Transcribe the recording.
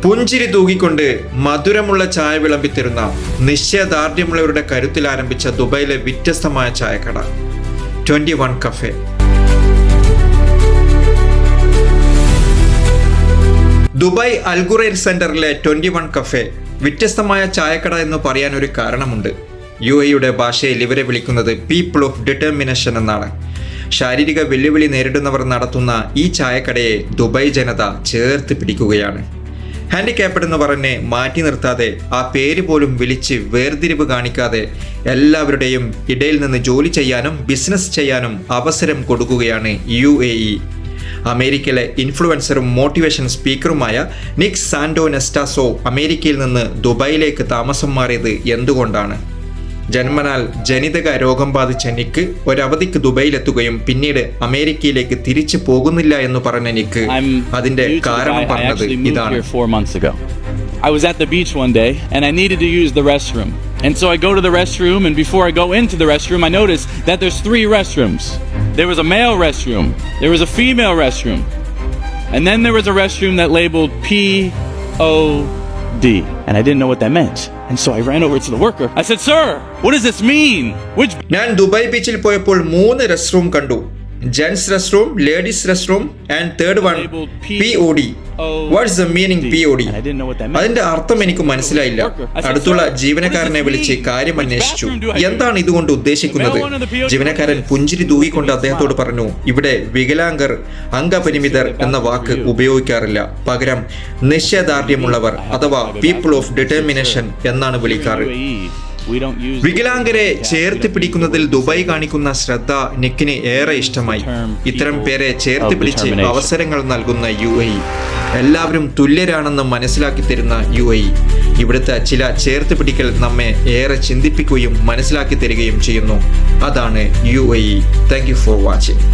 പുഞ്ചിരി തൂകിക്കൊണ്ട് മധുരമുള്ള ചായ വിളമ്പിത്തരുന്ന നിശ്ചയദാർഢ്യമുള്ളവരുടെ കരുത്തിൽ ആരംഭിച്ച ദുബൈയിലെ വ്യത്യസ്തമായ ചായക്കട 21 കഫേ. ദുബായ് അൽഗുറൈർ സെന്ററിലെ 21 കഫേ വ്യത്യസ്തമായ ചായക്കട എന്ന് പറയാൻ ഒരു കാരണമുണ്ട്. UAE ഭാഷയിൽ ഇവരെ വിളിക്കുന്നത് പീപ്പിൾ ഓഫ് ഡിറ്റർമിനേഷൻ എന്നാണ്. ശാരീരിക വെല്ലുവിളി നേരിടുന്നവർ നടത്തുന്ന ഈ ചായക്കടയെ ദുബായ് ജനത ചേർത്ത് പിടിക്കുകയാണ്. ഹാൻഡിക്യാപ്ഡ് എന്ന് പറഞ്ഞ് മാറ്റി നിർത്താതെ, ആ പേര് പോലും വിളിച്ച് വേർതിരിവ് കാണിക്കാതെ എല്ലാവരുടെയും ഇടയിൽ നിന്ന് ജോലി ചെയ്യാനും ബിസിനസ് ചെയ്യാനും അവസരം കൊടുക്കുകയാണ് UAE. അമേരിക്കയിലെ ഇൻഫ്ലുവൻസറും മോട്ടിവേഷൻ സ്പീക്കറുമായ നിക് സാന്റോനെസ്റ്റാസോ അമേരിക്കയിൽ നിന്ന് ദുബായിലേക്ക് താമസം മാറിയത് എന്തുകൊണ്ടാണ്? ജന്മനാൽ ജനിതക രോഗം ബാധിച്ച നിക്ക് ഒരവധിക്ക് ദുബൈയിലെത്തുകയും പിന്നീട് അമേരിക്കയിലേക്ക് തിരിച്ചു പോകുന്നില്ല എന്ന് പറഞ്ഞ നിക്ക് അതിന്റെ കാരണം പറഞ്ഞത് ഇതാണ്. I was at the beach one day and I needed to use the restroom. And so I go to the restroom, and before I go into the restroom, I notice that there's 3 restrooms. There was a male restroom, there was a female restroom, and then there was a restroom that labeled POD. And I didn't know what that meant. And so I ran over to the worker. I said, "Sir, what does this mean?" ഞാൻ Dubai ബീച്ചിൽ പോയപ്പോൾ 3 rest കണ്ടു. Gents rest room, ladies rest room and third one POD. What's the meaning POD? അതിന്റെ അർത്ഥം എനിക്ക് മനസ്സിലായില്ല. അടുത്തുള്ള ജീവനക്കാരനെ വിളിച്ച് കാര്യം അന്വേഷിച്ചു. എന്താണ് ഇതുകൊണ്ട് ഉദ്ദേശിക്കുന്നത്? ജീവനക്കാരൻ പുഞ്ചിരി തൂകിക്കൊണ്ട് അദ്ദേഹത്തോട് പറഞ്ഞു, ഇവിടെ വികലാംഗർ, അംഗപരിമിതർ എന്ന വാക്ക് ഉപയോഗിക്കാറില്ല. പകരം നിശ്ചയദാർഢ്യമുള്ളവർ അഥവാ പീപ്പിൾ ഓഫ് ഡിറ്റർമിനേഷൻ എന്നാണ് വിളിക്കാറ്. വികലാംഗരെ ചേർത്ത് പിടിക്കുന്നതിൽ ദുബായ് കാണിക്കുന്ന ശ്രദ്ധ നിക്കിന് ഏറെ ഇഷ്ടമായി. ഇത്തരം പേരെ ചേർത്ത് പിടിച്ച് അവസരങ്ങൾ നൽകുന്ന UAE, എല്ലാവരും തുല്യരാണെന്ന് മനസ്സിലാക്കി തരുന്ന UAE. ഇവിടുത്തെ ചില ചേർത്ത് പിടിക്കൽ നമ്മെ ഏറെ ചിന്തിപ്പിക്കുകയും മനസ്സിലാക്കി തരികയും ചെയ്യുന്നു. അതാണ് UAE. Thank you for watching.